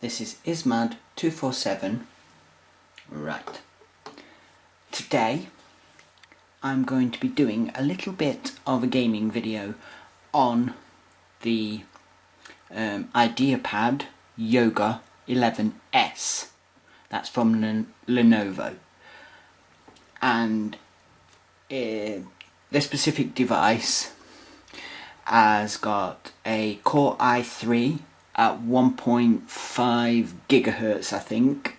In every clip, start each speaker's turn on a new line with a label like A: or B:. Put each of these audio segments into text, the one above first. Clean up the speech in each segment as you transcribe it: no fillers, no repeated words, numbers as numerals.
A: This is ismad247. Right. Today I'm going to be doing a little bit of a gaming video on the ideapad Yoga 11S. That's from Lenovo. And this specific device has got a Core i3 at 1.5 gigahertz, I think,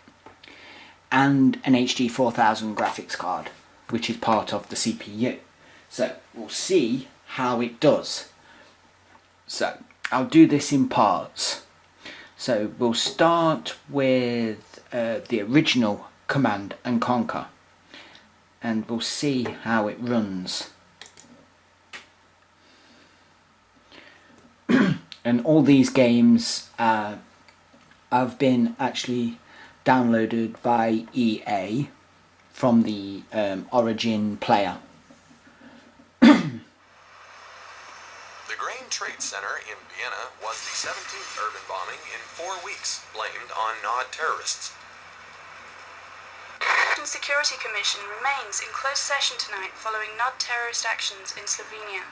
A: and an HD 4000 graphics card, which is part of the CPU. So we'll see how it does. So I'll do this in parts. So we'll start with the original Command and Conquer, and we'll see how it runs. And all these games have been actually downloaded by EA from the Origin player.
B: The Grain Trade Center in Vienna was the 17th urban bombing in 4 weeks, blamed on Nod terrorists.
C: The Security Commission remains in closed session tonight following Nod terrorist actions in Slovenia.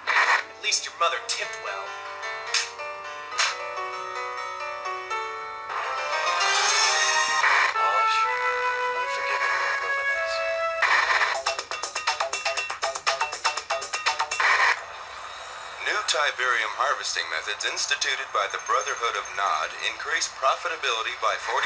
D: At least your mother tipped well.
B: New Tiberium harvesting methods instituted by the Brotherhood of Nod increase profitability by 49%.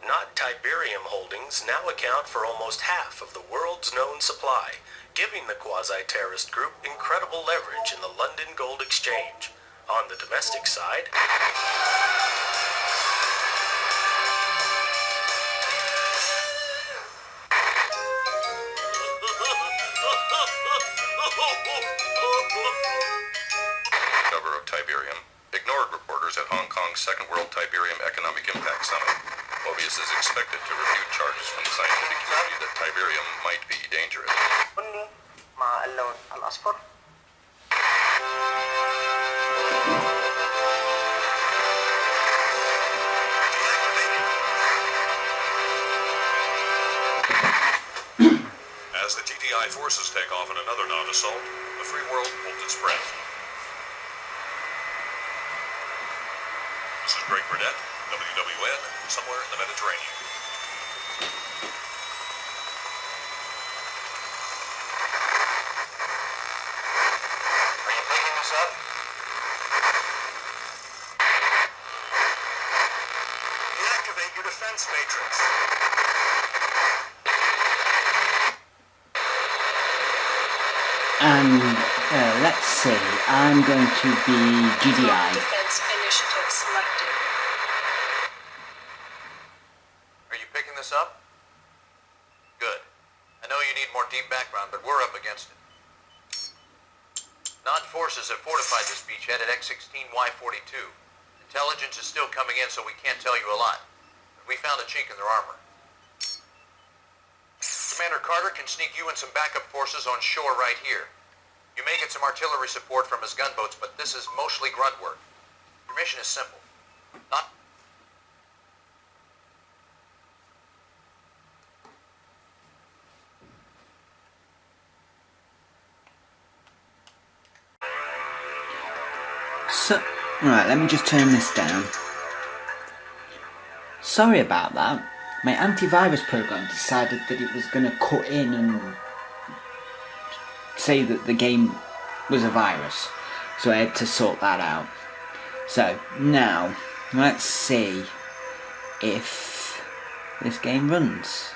D: Nod Tiberium holdings now account for almost half of the world's known supply, giving the quasi-terrorist group incredible leverage in the London Gold Exchange. On the domestic side,
B: Cover of Tiberium ignored reporters at Hong Kong's Second World Tiberium Economic Impact Summit. Mobius is expected to refute charges from the scientific community that Tiberium might be dangerous. As the TTI forces take off in another Nod assault, the free world holds its breath. This is Greg Burdett, WWN, somewhere in the Mediterranean.
D: are you picking this up? Deactivate your defense matrix.
A: And let's see, I'm going to be GDI.
C: Defense initiative selected.
B: Are you picking this up? Good. I know you need more deep background, but we're up against it. Nod forces have fortified this beachhead at X-16Y42. Intelligence is still coming in, so we can't tell you a lot. But we found a chink in their armor. Commander Carter can sneak you and some backup forces on shore right here. You may get some artillery support from his gunboats, but this is mostly grunt work. Your mission is simple. Not
A: So, right, let me just turn this down. Sorry about that. My antivirus program decided that it was going to cut in and say that the game was a virus. So I had to sort that out. So, now, let's see if this game runs.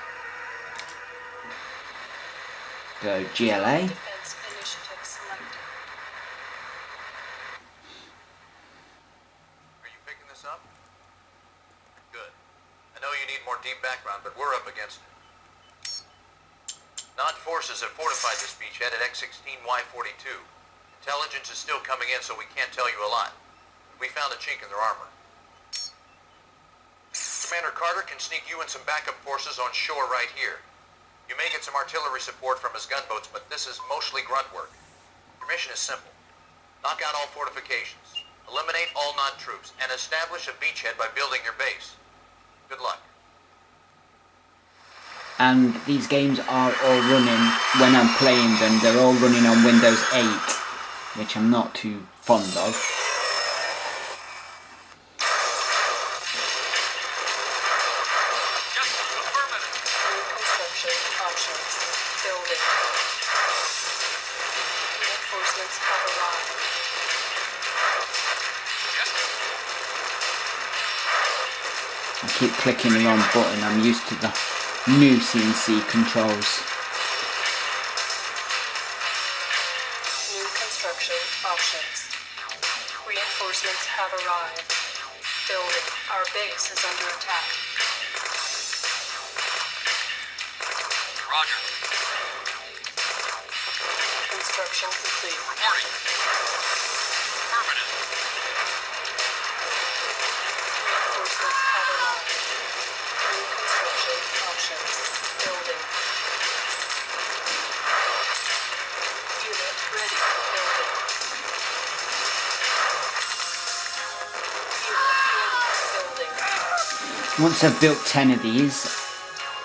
A: Go GLA.
C: Defense initiative selected.
B: Are you picking this up? Good. I know you need more deep background, but we're up against it. Nod forces have fortified this beachhead at X-16Y42. Intelligence is still coming in, so we can't tell you a lot. We found a chink in their armor.
E: Commander Carter can sneak you and some backup forces on shore right here. You may get some artillery support from his gunboats, but this is mostly grunt work. Your mission is simple. Knock out all fortifications, eliminate all non-troops, and establish a beachhead by building your base. Good luck.
A: And these games are all running, when I'm playing them, they're all running on Windows 8, which I'm not too fond of. I keep clicking the wrong button, I'm used to the new CNC controls.
C: New construction options. Reinforcements have arrived. Building. Our base is under attack.
E: Roger.
C: Construction complete.
E: Reporting. Affirmative.
C: Reinforcements have arrived. New construction options. Building. Unit ready. Building. Unit ready. Building.
A: Once I've built 10 of these,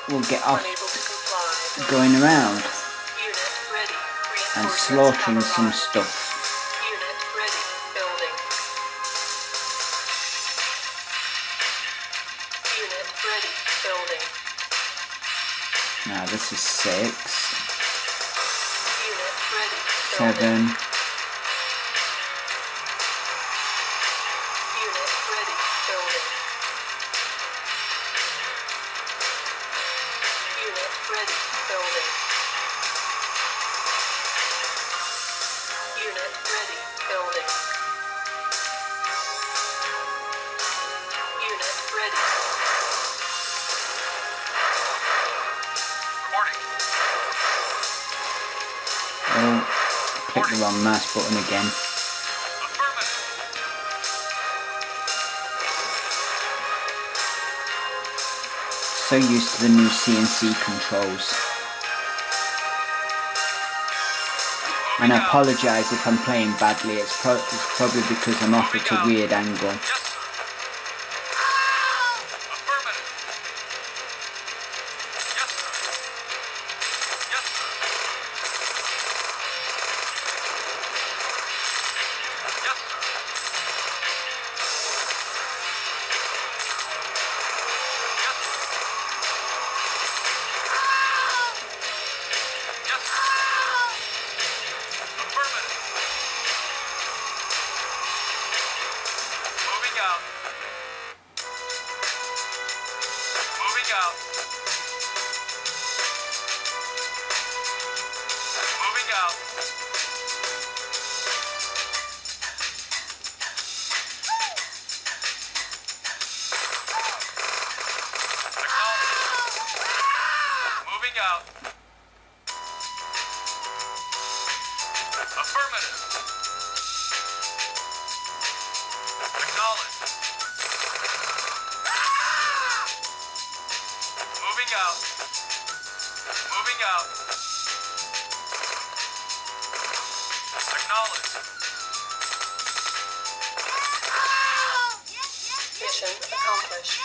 A: we'll get off
C: Unable to comply.
A: going around
C: Unit ready.
A: and
C: Reinforcements
A: slaughtering
C: have
A: some
C: arrived.
A: stuff.
C: Unit ready. Building. Unit ready. Building.
A: Now this is 6,
C: Unit ready. Building.
A: 7,
C: Unit ready. Building. Unit ready. Building. Unit ready. Building. Unit ready.
E: Reporting.
A: oh, click the wrong mouse button again.
E: Affirmative.
A: So used to the new CNC controls. And I apologise if I'm playing badly, it's probably because I'm off at a weird angle.
E: Yes, sir. Affirmative. Yes, sir. Yes, sir. Yes, sir. Yes, sir. Yes, sir. Affirmative. Moving out. Moving out. Moving out. Moving out. Affirmative. Acknowledged. Moving out. Moving out. Acknowledged.
C: Mission accomplished.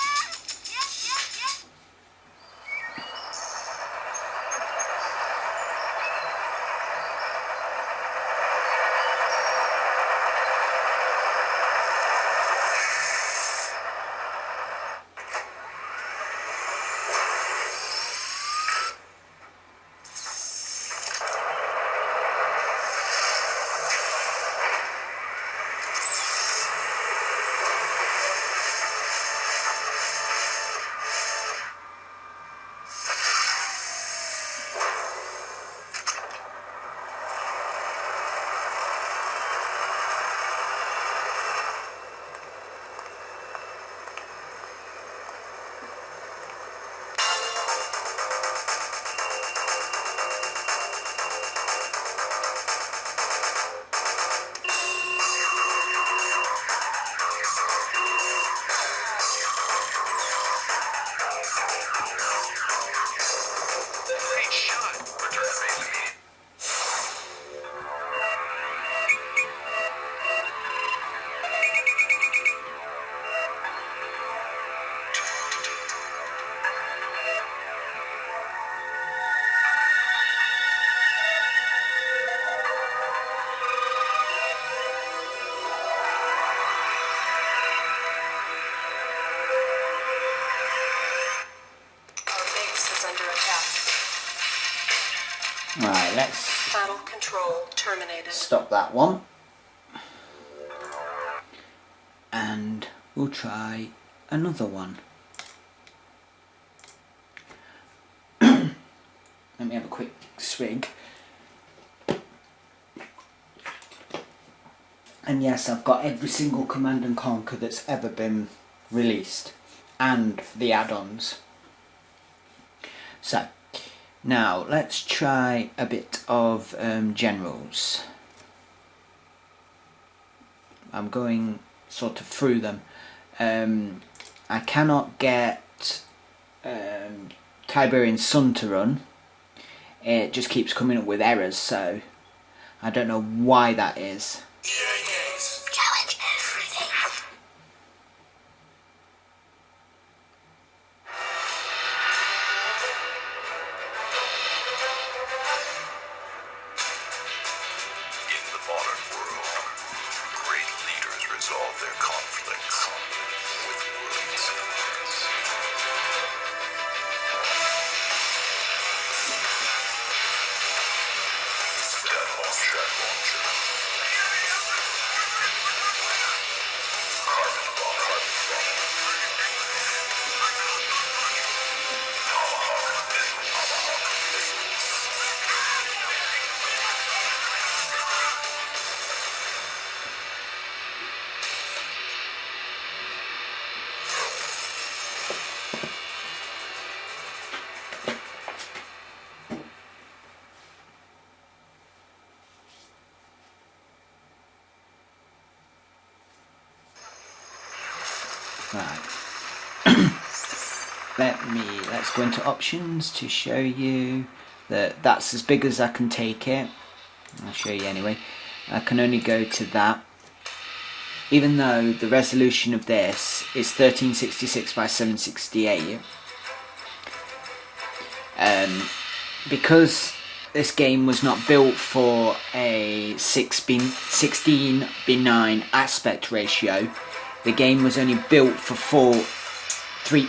E: Great shot. Return to base immediately.
C: Our base is under attack.
A: Right, let's
C: Battle control terminated.
A: stop that one. And we'll try another one. Let me have a quick swig. And yes, I've got every single Command and Conquer that's ever been released, and the add-ons. So, now let's try a bit of generals. I'm going sort of through them. I cannot get Tiberian Sun to run. It just keeps coming up with errors, so I don't know why that is.
C: Challenge everything.
B: In the modern world, great leaders resolve their conflicts with words. Stat launcher. Carbon bomb. Tomahawk missiles.
A: Right. Let's go into options to show you that that's as big as I can take it. I'll show you anyway. I can only go to that. Even though the resolution of this is 1366 by 768, because this game was not built for a 16:9 aspect ratio, the game was only built for 4:3.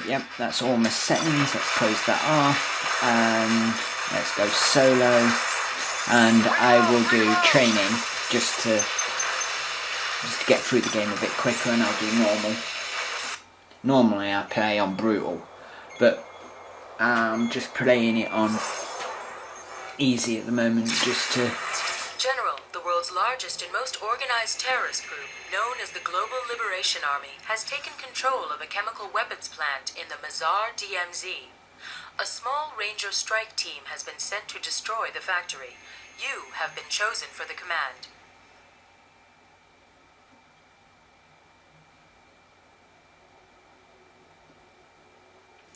A: Yep. That's all my settings. Let's close that off. Let's go solo, and I will do training just to get through the game a bit quicker, and I'll do normal. Normally I play on brutal, but I'm just playing it on easy at the moment just to.
F: General, the world's largest and most organized terrorist group, known as the Global Liberation Army, has taken control of a chemical weapons plant in the Mazar DMZ. A small Ranger strike team has been sent to destroy the factory. You have been chosen for the command.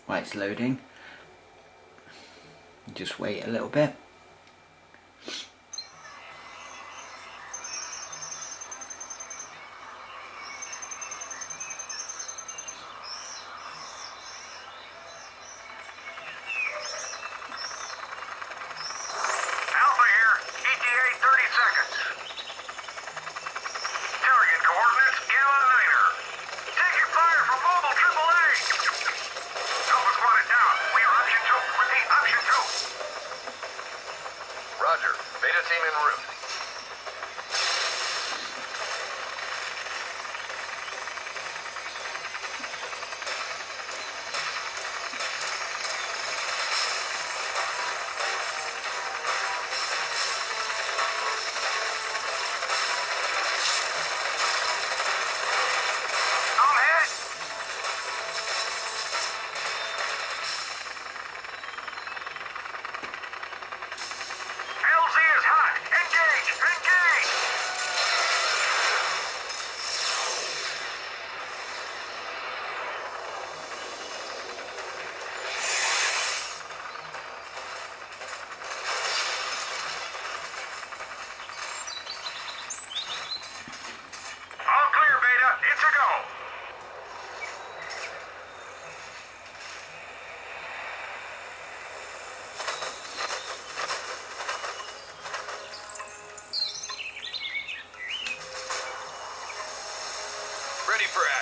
A: While it's loading, just wait a little bit.
E: Alpha here. ETA 30 seconds. Target coordinates Gamma Niner. Taking fire from Mobile AAA. Alpha squad is down. We are option 2. Repeat, option 2.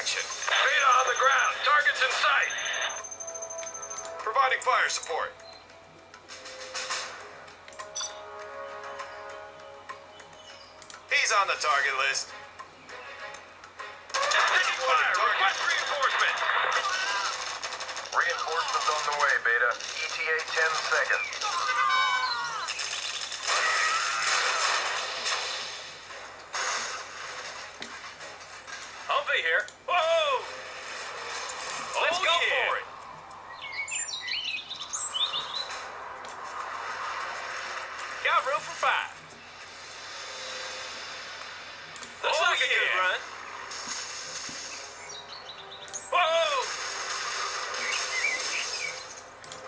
D: action. Beta on the ground. Targets in sight. Providing fire support. He's on the target list. Taking fire. Request reinforcement.
G: Reinforcements on the way, Beta. ETA 10 seconds.
D: Humpy here. Whoa! Let's go for it. Got room for 5. Looks like a good run. Whoa!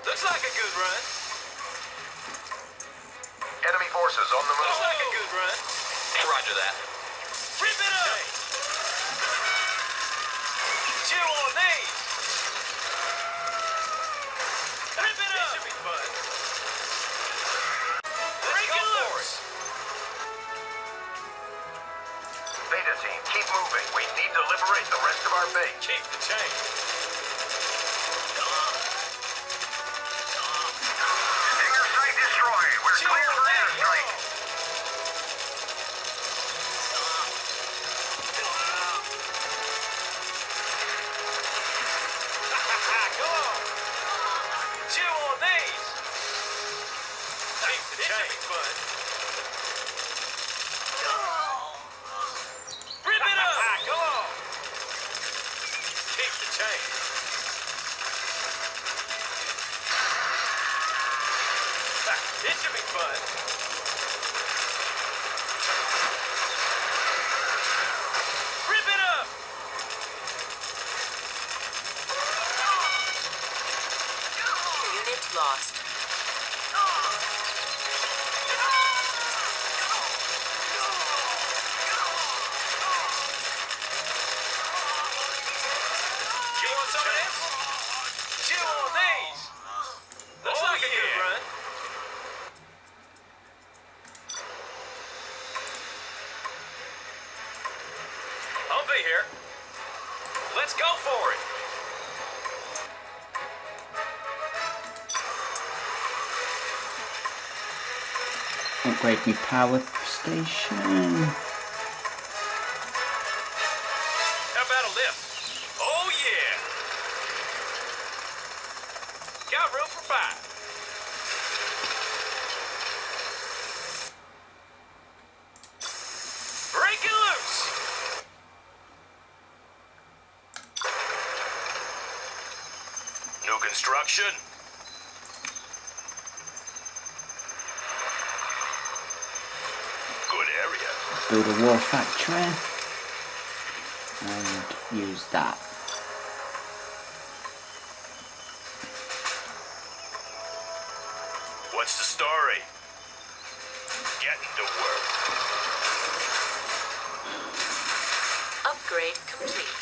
D: Looks like a good run.
G: Enemy forces on the move.
D: Looks like a good run. Roger that. Rip it up! Chew on these! Rip it up! This should be fun. Break it loose!
G: Beta team, keep moving. We need to liberate the rest of our base.
D: Keep the change.
G: Hangar site destroyed. We're
D: Chew
G: clear
D: on
G: for
D: these!
G: airstrike.
D: Go on! Chew on these! Keep the change. This should be fun. Rip it up! Go on! Keep the change. This should be fun. Rip it up!
F: Unit lost.
D: You want some of this? Chew on these! Looks like a good run. Humpy here. Let's go for it.
A: Upgrade my power station.
D: How about a lift? Oh yeah! Got room for 5. Break it loose! New construction. Good area.
A: Build a war factory. And use that.
D: What's the story? Getting to work.
F: Upgrade complete.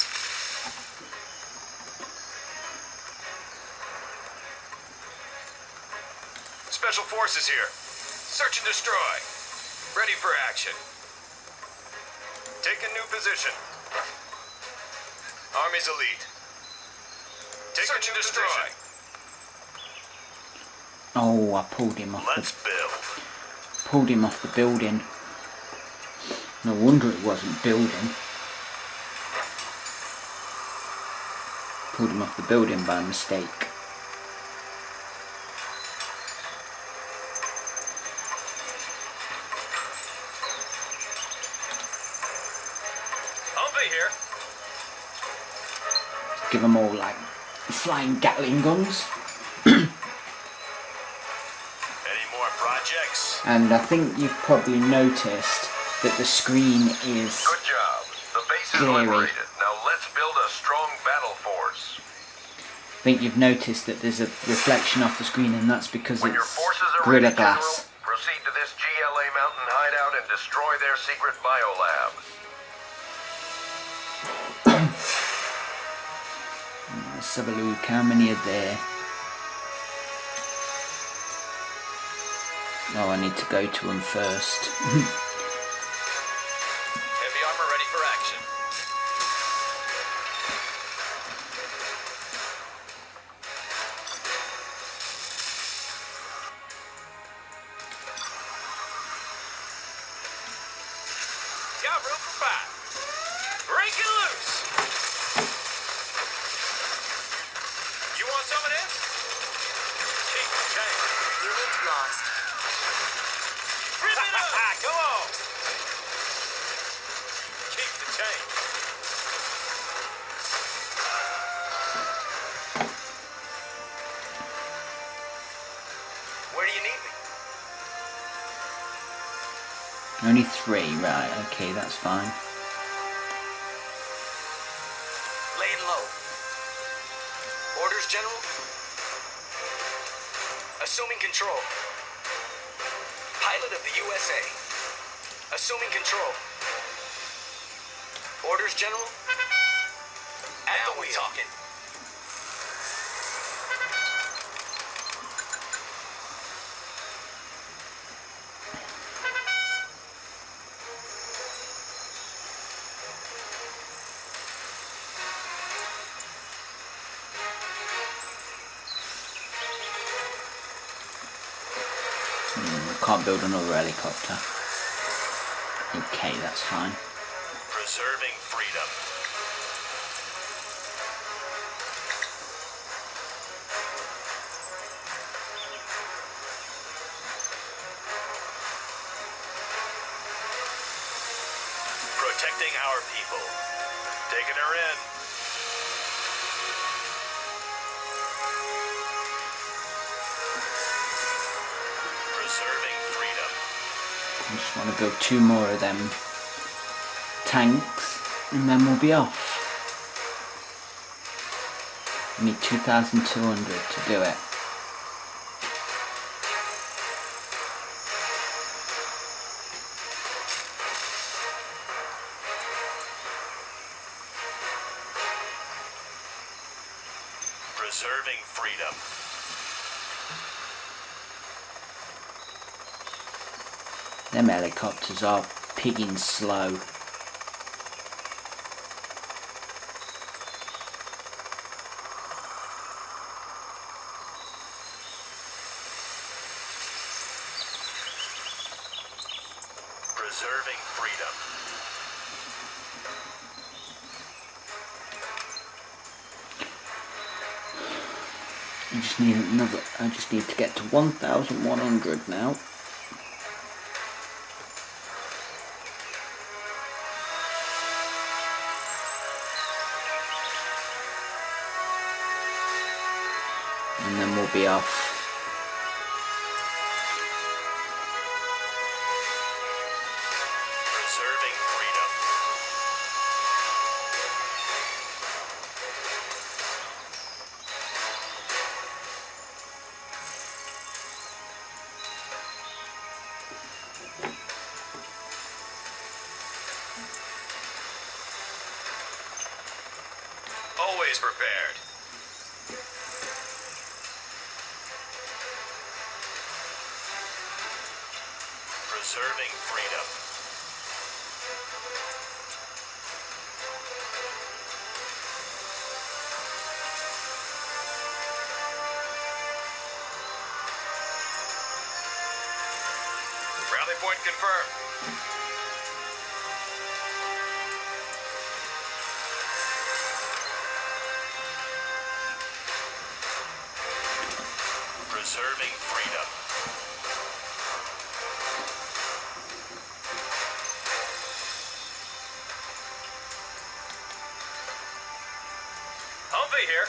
D: Special forces here. Search and destroy. Ready for action. Take a new position. Army's elite. Take Search and destroy.
A: Oh, I pulled him off.
D: Let's build.
A: Pulled him off the building. No wonder it wasn't building. Pulled him off the building by mistake.
D: Humpy here.
A: Give them all like flying Gatling guns.
D: Any more projects?
A: And I think you've probably noticed that the screen is
G: Good job. The base is
A: Glary.
G: liberated. Now let's build a strong battle force.
A: I think you've noticed that there's a reflection off the screen, and that's because
G: When your
A: it's
G: forces are
A: Gorilla
G: ready,
A: Glass.
G: General, proceed to this GLA mountain hideout and destroy their secret biolab.
A: Let's have a look. How many are there? Oh, I need to go to them first.
D: Heavy armor ready for action. got room for 5. Break it loose. You want some of this? Keep the change.
F: Unit lost.
D: Rip it up. Come on. Keep the change. Where do you need me?
A: Only 3, right, okay, that's fine.
H: Laying low. Orders, General? Assuming control. Pilot of the USA. Assuming control. Orders, General? Now we're talking.
A: Can't build another helicopter. Okay, that's fine.
D: Preserving freedom. Protecting our people. Taking her in. Preserving freedom.
A: I just want to build 2 more of them tanks and then we'll be off. I need 2,200 to do it.
D: Preserving freedom.
A: Them helicopters are pigging slow.
D: Preserving freedom.
A: I just need to get to 1,100 now. And then we'll be off.
D: Preserving freedom. Always prepared. Preserving freedom. Rally point confirmed. Preserving freedom. Humpy here.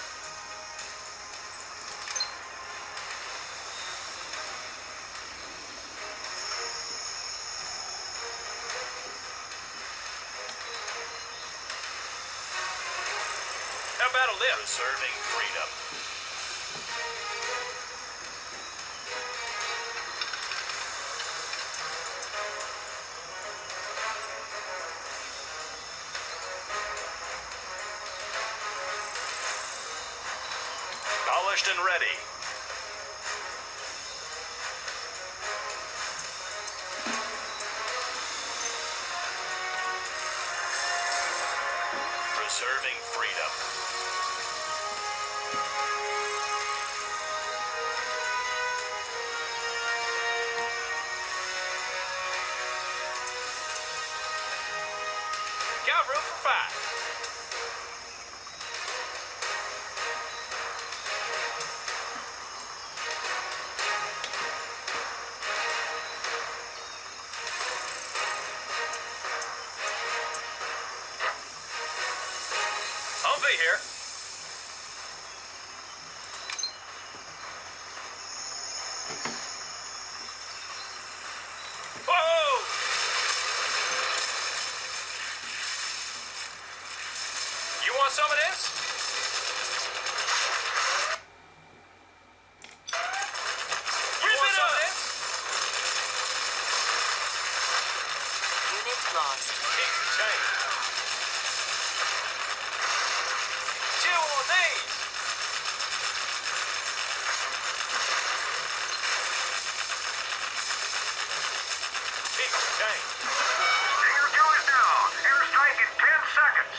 D: How about a lift? Preserving freedom. Polished and ready. Preserving freedom.
H: Copy here. Whoa! You want some of this? You want some of this?
F: Unit lost.
H: Keep the change. Chew on these. Keep the change.
G: Your two is down. Airstrike in 10 seconds.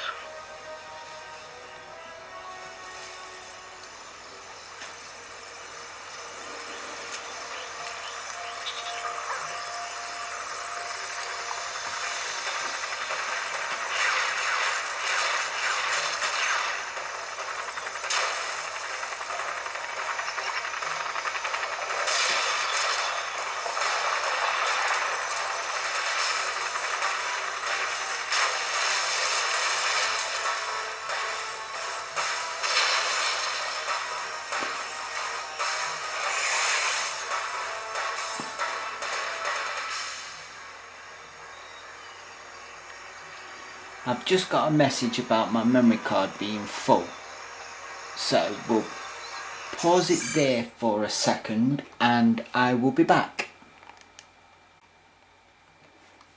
A: I've just got a message about my memory card being full. So we'll pause it there for a second and I will be back.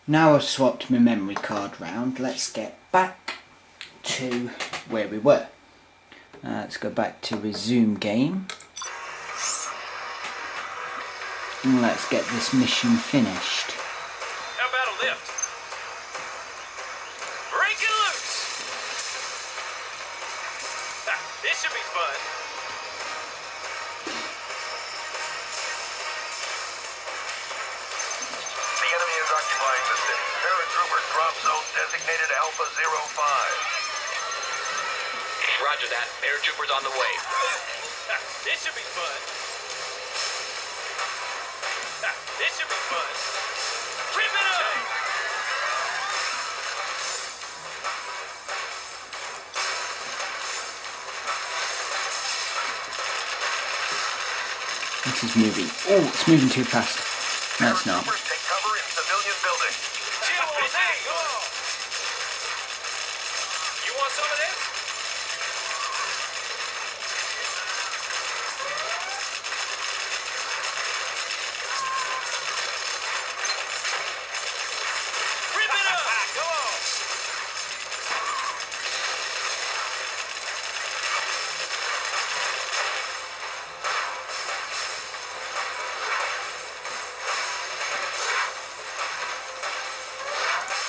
A: Now I've swapped my memory card round, let's get back to where we were. Let's go back to resume game. And let's get this mission finished.
H: How about a lift? Break it loose! This should be fun.
G: The enemy is occupying the city. Paratrooper drop zone designated Alpha 05.
H: Roger that. Paratroopers on the way. This should be fun. This should be fun. Rip it up!
A: This is moving. Oh, it's moving too fast. No, it's not.
G: Paratroopers take cover in civilian buildings.
H: Chew on these! You want some of this? Rip it up! Go on!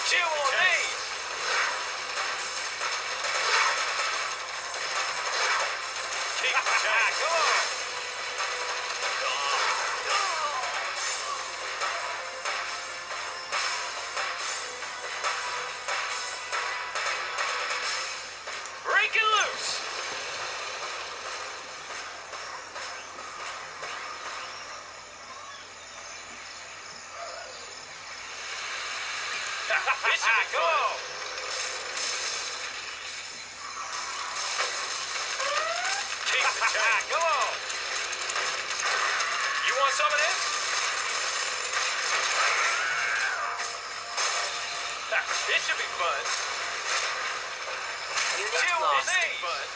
H: Chew on these! Keep the change. Come on! Break it loose! This should be fun. Keep the change. Come on. You want some of this? This should be fun.
F: Unit
H: Chew on
F: lost.
H: these. Fun.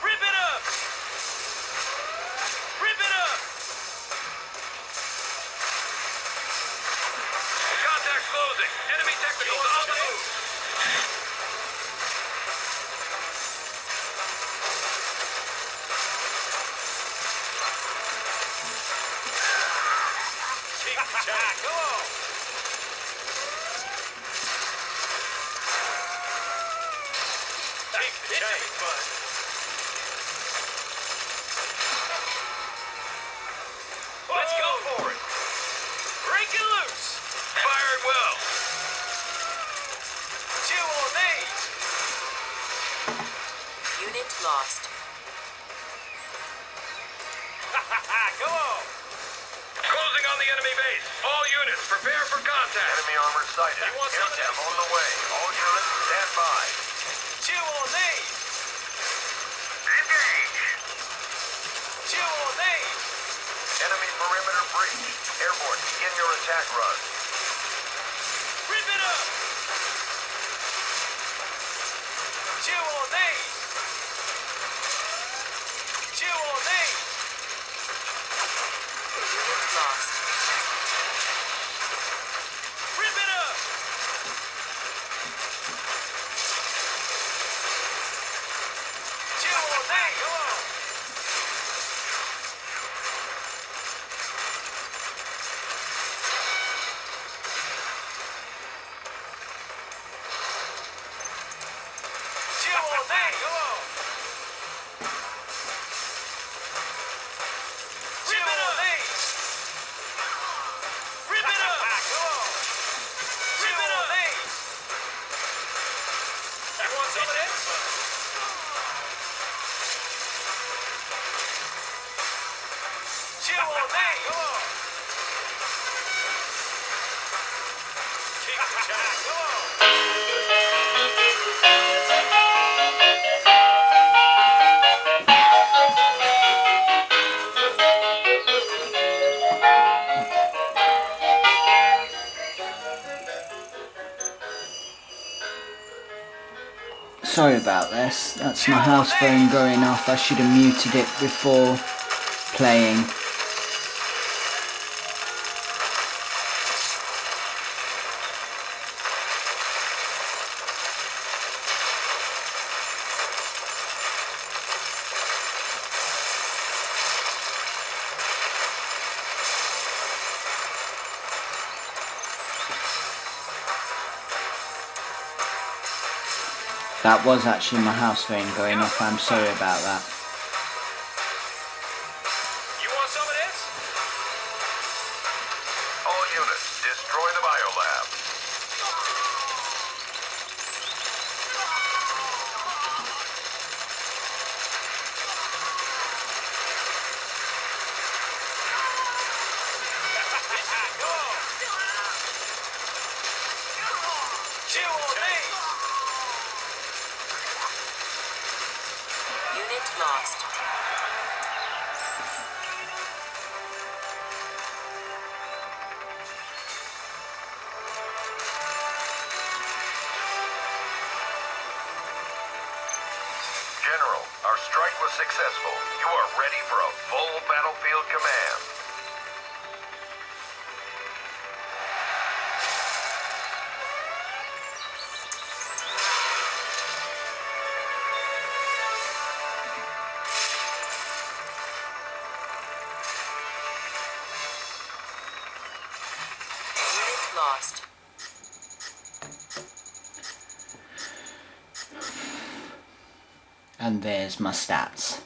H: Rip it up. Rip it up. Contact closing. Enemy technicals on the move. Keep the change. Come on. Keep the change. Fun. Let's go for it. Break it loose. Firing well. Chew on these.
F: Unit lost.
H: Come on. Closing on the enemy base. All units, prepare for contact.
G: Enemy armor sighted.
H: You want some of
G: Air
H: this?
G: on the way. All units, stand by.
H: Chew on these.
G: Engage.
H: Chew on these.
G: Enemy perimeter breached. Airborne, begin your attack run.
H: Rip it up. Chew on these. Chew on these.
F: Unit lost.
H: Rip it up. Chew on these. Come on. Chew on these. Come on. Rip it up. Rip it up. Come on. Rip it up. You want some of this? Chew on these. Come on. Keep the check. Come on.
A: Sorry about this, that's my house phone going off. I should have muted it before playing. That was actually my house phone going off, I'm sorry about that.
H: You want some of this?
G: All units, destroy the biolab.
H: Go on. Chew on these.
F: Unit lost.
G: General, our strike was successful. You are ready for a full battlefield command.
F: Unit lost.
A: And there's my stats.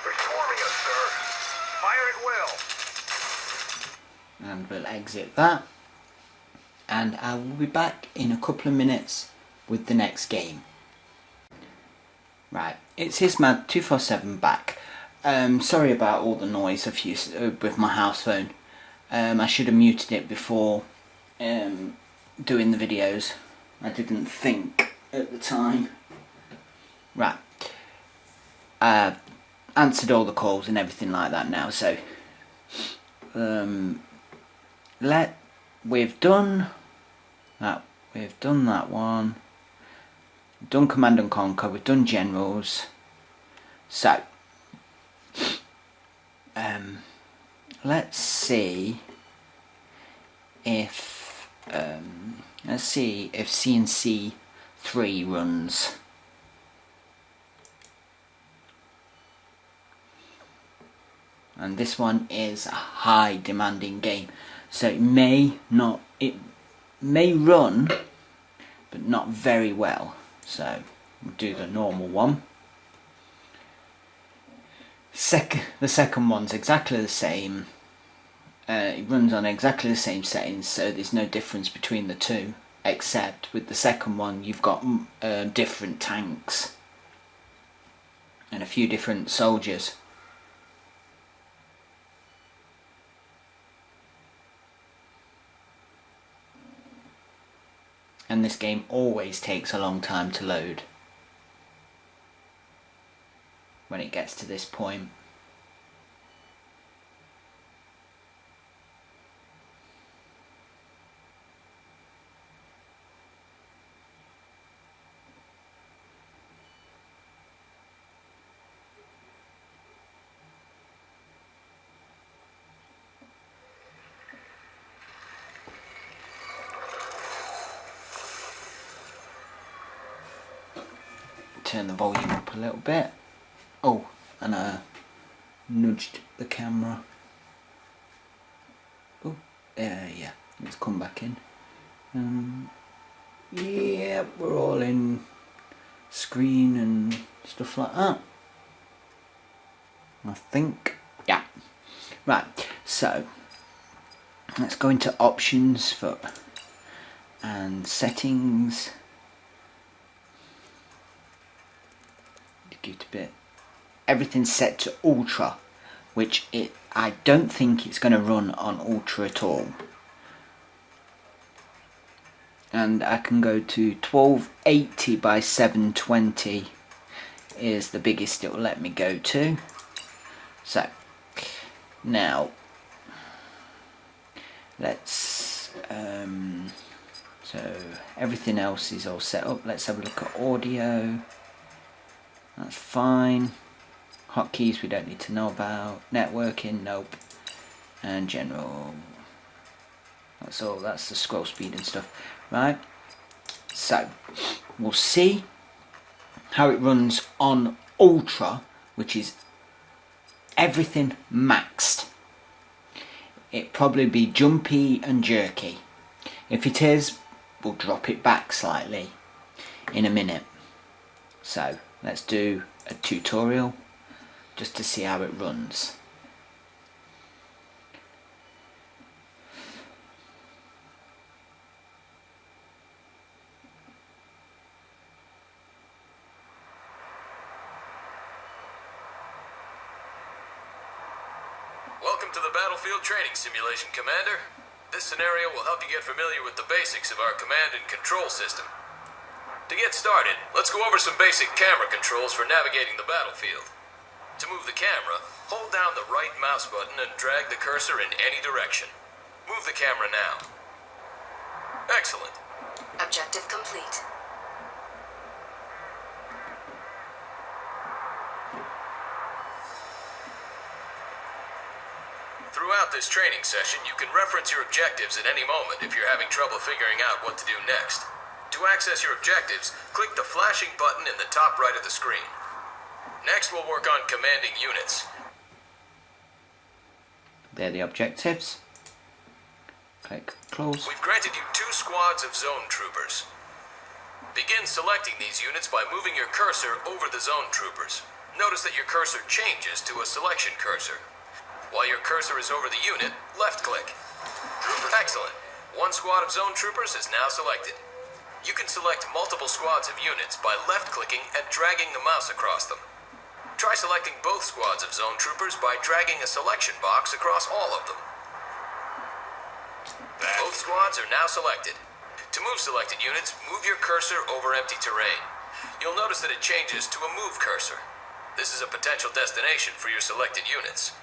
G: They're swarming us, sir. Fire at will.
A: And we'll exit that. And I will be back in a couple of minutes with the next game. Right, it's Hismad 247 back. Sorry about all the noise with my house phone. I should have muted it before doing the videos. I didn't think at the time. Right, answered all the calls and everything like that now. So we've done that. We've done that one. We've done Command and Conquer. We've done Generals. So let's see if CNC 3 runs. And this one is a high demanding game, so it may run, but not very well. So we'll do the normal one. The second one's exactly the same. It runs on exactly the same settings, so there's no difference between the two, except with the second one you've got different tanks and a few different soldiers. And this game always takes a long time to load when it gets to this point. Turn the volume up a little bit. Oh, and I nudged the camera. Oh, yeah, let's come back in. Yeah, we're all in screen and stuff like that. I think, yeah. Right, so let's go into options for and settings. Give it a bit. Everything's set to ultra, which I don't think it's going to run on ultra at all. And I can go to 1280 by 720 is the biggest it will let me go to. So now let's so everything else is all set up. Let's have a look at audio. That's fine. Hotkeys we don't need to know about. Networking, nope. And general. That's all. That's the scroll speed and stuff. Right. So we'll see how it runs on ultra, which is everything maxed. It'll probably be jumpy and jerky. If it is, we'll drop it back slightly in a minute. So let's do a tutorial just to see how it runs.
H: Welcome to the Battlefield Training Simulation, Commander. This scenario will help you get familiar with the basics of our command and control system. To get started, let's go over some basic camera controls for navigating the battlefield. To move the camera, hold down the right mouse button and drag the cursor in any direction. Move the camera now. Excellent.
F: Objective complete.
H: Throughout this training session, you can reference your objectives at any moment if you're having trouble figuring out what to do next. To access your objectives, click the flashing button in the top right of the screen. Next, we'll work on commanding units.
A: They're the objectives. Click close.
H: We've granted you 2 squads of zone troopers. Begin selecting these units by moving your cursor over the zone troopers. Notice that your cursor changes to a selection cursor. While your cursor is over the unit, left-click. Excellent. 1 squad of zone troopers is now selected. You can select multiple squads of units by left-clicking and dragging the mouse across them. Try selecting both squads of zone troopers by dragging a selection box across all of them. Both squads are now selected. To move selected units, move your cursor over empty terrain. You'll notice that it changes to a move cursor. This is a potential destination for your selected units.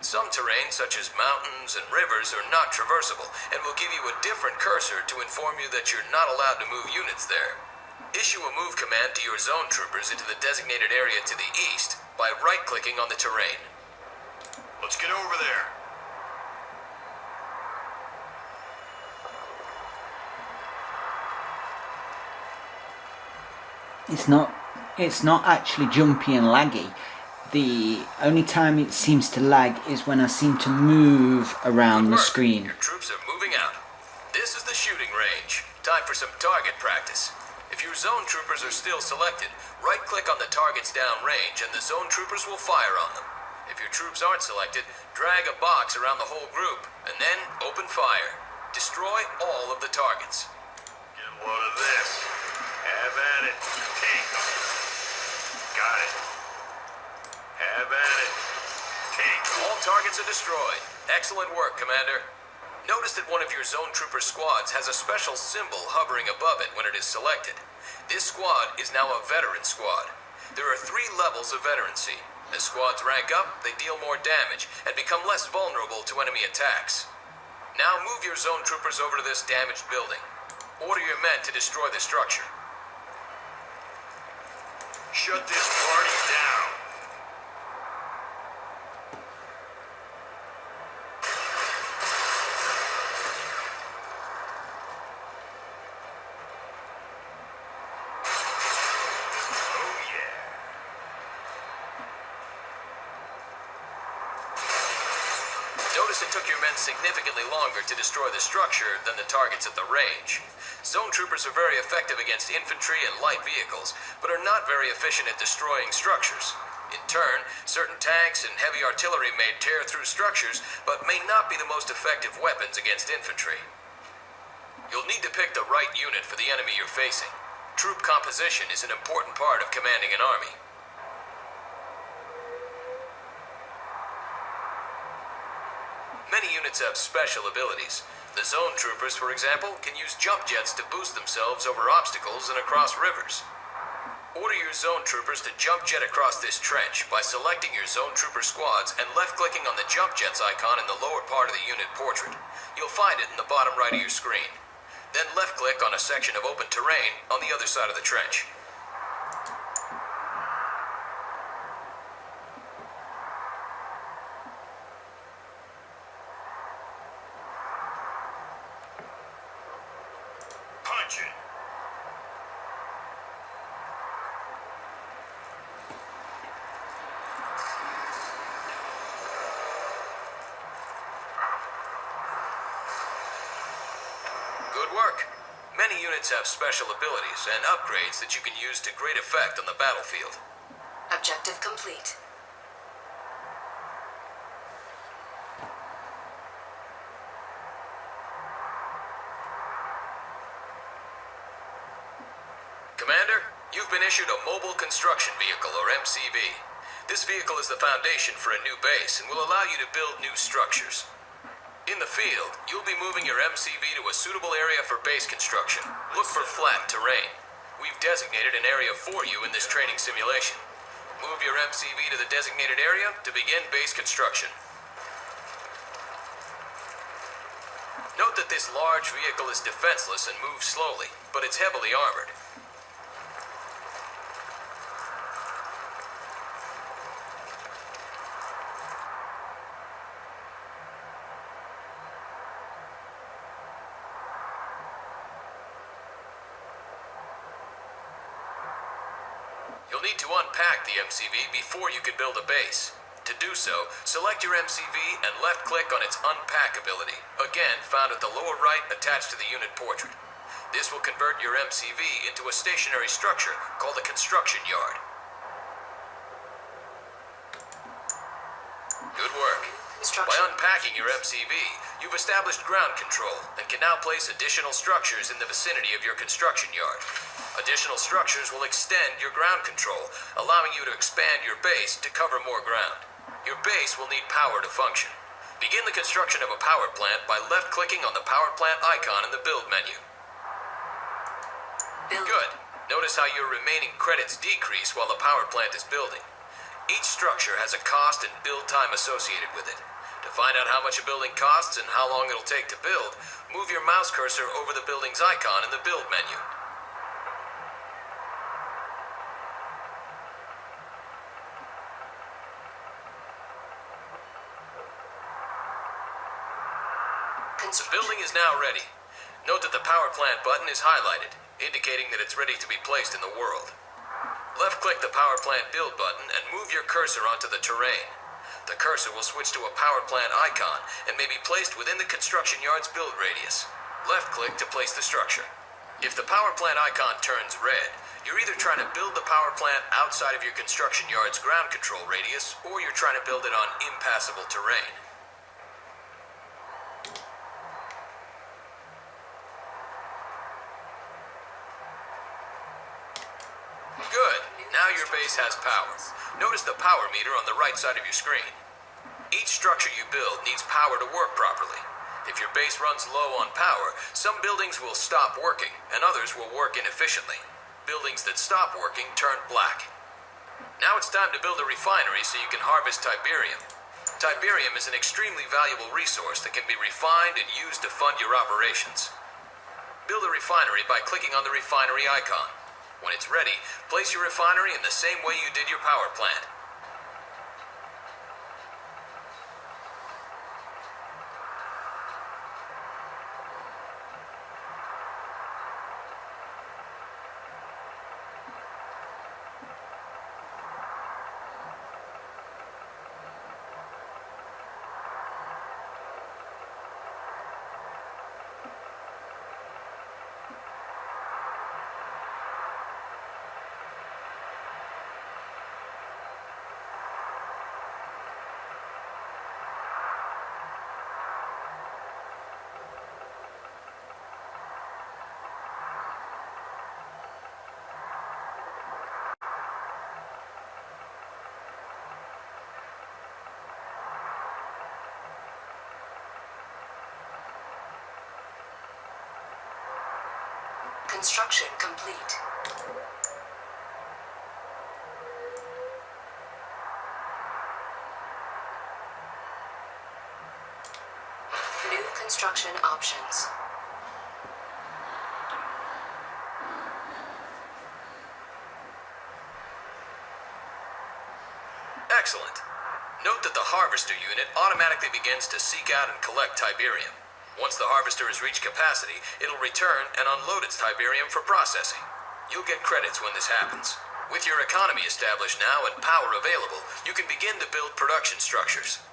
H: Some terrain, such as mountains and rivers, are not traversable and will give you a different cursor to inform you that you're not allowed to move units there. Issue a move command to your zone troopers into the designated area to the east by right-clicking on the terrain.
G: Let's get over there.
A: It's not actually jumpy and laggy. The only time it seems to lag is when I seem to move around the screen.
H: Your troops are moving out. This is the shooting range. Time for some target practice. If your zone troopers are still selected, right-click on the targets downrange and the zone troopers will fire on them. If your troops aren't selected, drag a box around the whole group, and then open fire. Destroy all of the targets.
G: Get one of this. Have at it. Take 'em. Got it. Have at it. Take 'em.
H: All targets are destroyed. Excellent work, Commander. Notice that one of your Zone Trooper squads has a special symbol hovering above it when it is selected. This squad is now a veteran squad. There are 3 levels of veterancy. As squads rank up, they deal more damage and become less vulnerable to enemy attacks. Now move your Zone Troopers over to this damaged building. Order your men to destroy the structure.
G: Shut this party down. Oh, yeah.
H: Notice it took your men significantly longer to destroy the structure than the targets at the range. Zone Troopers are very effective against infantry and light vehicles, but are not very efficient at destroying structures. In turn, certain tanks and heavy artillery may tear through structures, but may not be the most effective weapons against infantry. You'll need to pick the right unit for the enemy you're facing. Troop composition is an important part of commanding an army. Many units have special abilities. The Zone Troopers, for example, can use jump jets to boost themselves over obstacles and across rivers. Order your Zone Troopers to jump jet across this trench by selecting your Zone Trooper squads and left-clicking on the jump jets icon in the lower part of the unit portrait. You'll find it in the bottom right of your screen. Then left-click on a section of open terrain on the other side of the trench.
G: Punch it.
H: Good work. Many units have special abilities and upgrades that you can use to great effect on the battlefield.
F: Objective complete.
H: Commander, you've been issued a Mobile Construction Vehicle, or MCV. This vehicle is the foundation for a new base and will allow you to build new structures. In the field, you'll be moving your MCV to a suitable area for base construction. Look for flat terrain. We've designated an area for you in this training simulation. Move your MCV to the designated area to begin base construction. Note that this large vehicle is defenseless and moves slowly, but it's heavily armored. You'll need to unpack the MCV before you can build a base. To do so, select your MCV and left-click on its Unpack ability, again found at the lower right attached to the unit portrait. This will convert your MCV into a stationary structure called a construction yard. Good work. By unpacking your MCV, you've established ground control and can now place additional structures in the vicinity of your construction yard. Additional structures will extend your ground control, allowing you to expand your base to cover more ground. Your base will need power to function. Begin the construction of a power plant by left-clicking on the power plant icon in the build menu. Good. Notice how your remaining credits decrease while the power plant is building. Each structure has a cost and build time associated with it. To find out how much a building costs and how long it'll take to build, move your mouse cursor over the building's icon in the build menu. The building is now ready. Note that the power plant button is highlighted, indicating that it's ready to be placed in the world. Left-click the power plant build button and move your cursor onto the terrain. The cursor will switch to a power plant icon and may be placed within the construction yard's build radius. Left-click to place the structure. If the power plant icon turns red, You're either trying to build the power plant outside of your construction yard's ground control radius, or you're trying to build it on impassable terrain. Good. Now your base has power. Notice the power meter on the right side of your screen. Each structure you build needs power to work properly. If your base runs low on power, some buildings will stop working, and others will work inefficiently. Buildings that stop working turn black. Now it's time to build a refinery so you can harvest Tiberium. Tiberium is an extremely valuable resource that can be refined and used to fund your operations. Build a refinery by clicking on the refinery icon. When it's ready, place your refinery in the same way you did your power plant.
F: Construction complete. New construction options.
H: Excellent. Note that the harvester unit automatically begins to seek out and collect Tiberium. Once the harvester has reached capacity, it'll return and unload its Tiberium for processing. You'll get credits when this happens. With your economy established now and power available, you can begin to build production structures.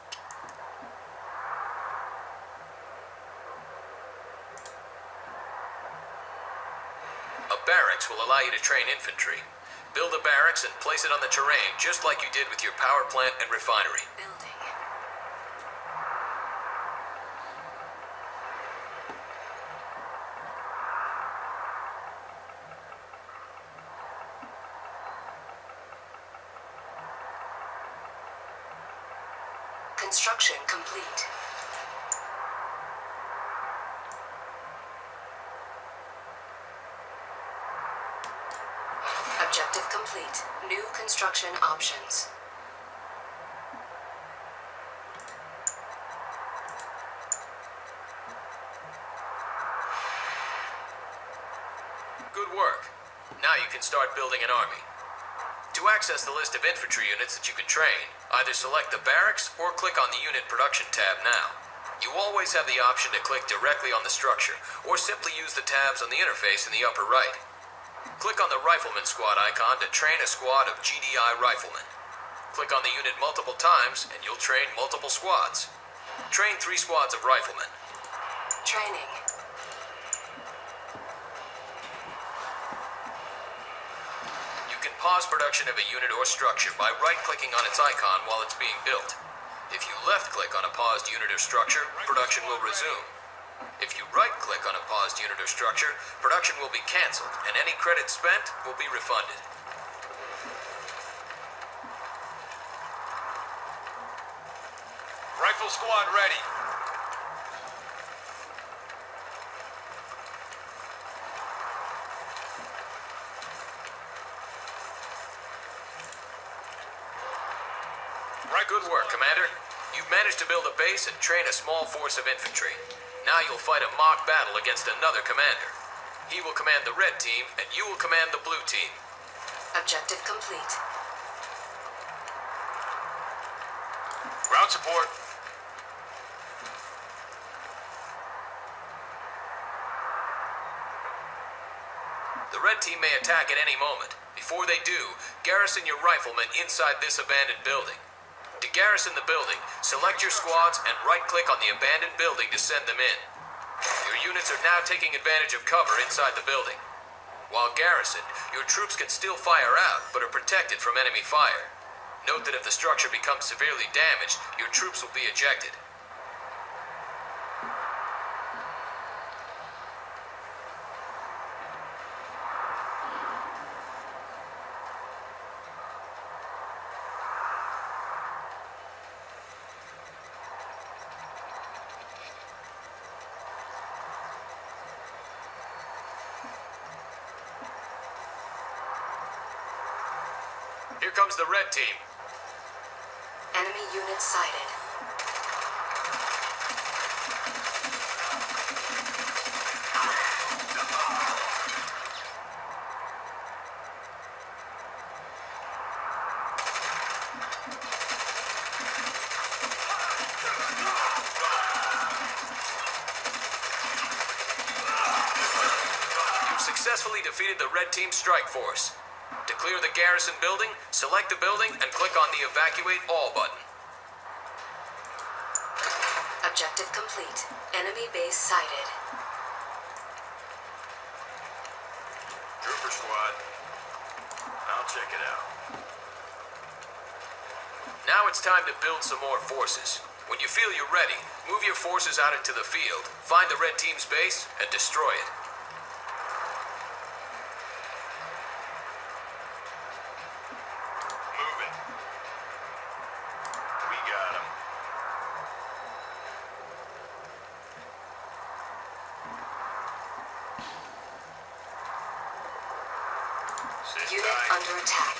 H: A barracks will allow you to train infantry. Build a barracks and place it on the terrain just like you did with your power plant and refinery.
F: Building. Construction complete. Objective complete. New construction options.
H: Good work. Now you can start building an army. To access the list of infantry units that you can train, either select the barracks or click on the Unit Production tab now. You always have the option to click directly on the structure, or simply use the tabs on the interface in the upper right. Click on the Rifleman Squad icon to train a squad of GDI riflemen. Click on the unit multiple times and you'll train multiple squads. Train 3 squads of riflemen.
F: Training.
H: You can pause production of a unit or structure by right-clicking on its icon while it's being built. If you left-click on a paused unit or structure, production will resume. If you right-click on a paused unit or structure, production will be canceled, and any credit spent will be refunded.
G: Rifle squad ready.
H: Good work, Commander. You've managed to build a base and train a small force of infantry. Now you'll fight a mock battle against another commander. He will command the red team, and you will command the blue team.
F: Objective complete.
G: Ground support.
H: The red team may attack at any moment. Before they do, garrison your riflemen inside this abandoned building. To garrison the building, select your squads and right-click on the abandoned building to send them in. Your units are now taking advantage of cover inside the building. While garrisoned, your troops can still fire out, but are protected from enemy fire. Note that if the structure becomes severely damaged, your troops will be ejected. Here comes the red team.
F: Enemy unit sighted.
H: You've successfully defeated the red team strike force. To clear the garrison building, select the building and click on the Evacuate All button.
F: Objective complete. Enemy base sighted.
G: Trooper squad. I'll check it out.
H: Now it's time to build some more forces. When you feel you're ready, move your forces out into the field, find the red team's base, and destroy it.
G: Moving. We got him. Sit
F: Unit
G: tight.
F: under attack.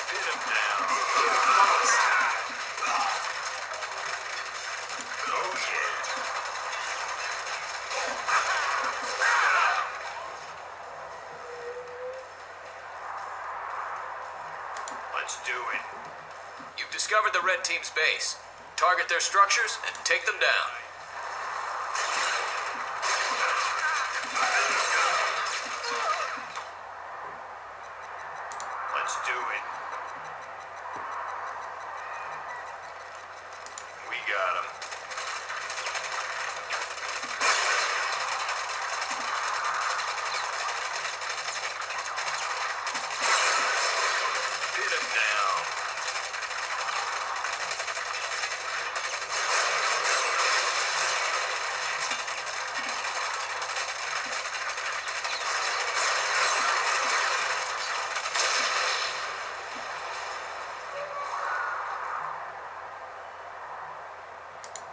G: Pin him down.
F: Unit lost.
G: Oh yeah. Let's do it.
H: You've discovered the red team's base. Target their structures and take them down.
G: Let's do it. We got him. Hit him down.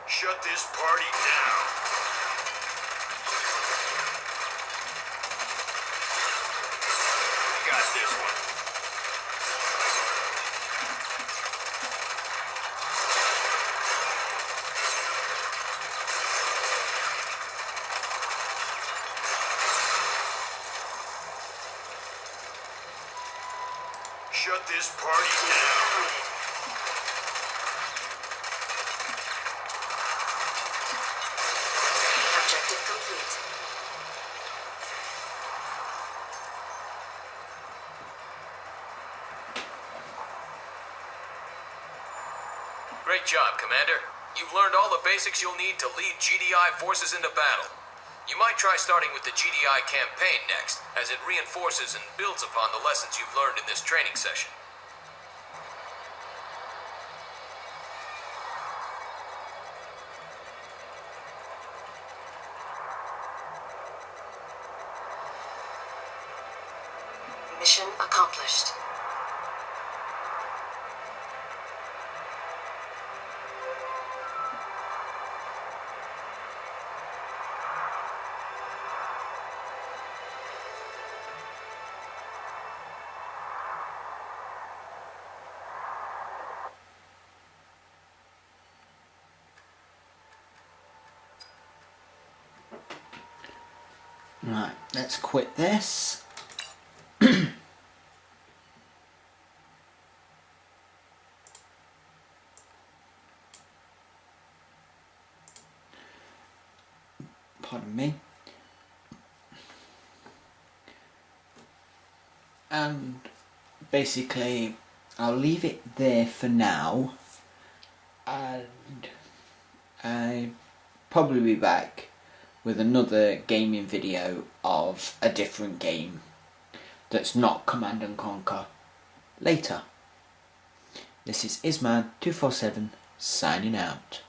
G: Shut this party down. We got this one. Shut this party down.
F: Objective complete.
H: Great job, Commander. You've learned all the basics you'll need to lead GDI forces into battle. You might try starting with the GDI campaign next, as it reinforces and builds upon the lessons you've learned in this training session.
F: Mission accomplished.
A: Right, let's quit this. Pardon me. And basically I'll leave it there for now, and I'll probably be back with another gaming video of a different game that's not Command and Conquer later. This is Isman247 signing out.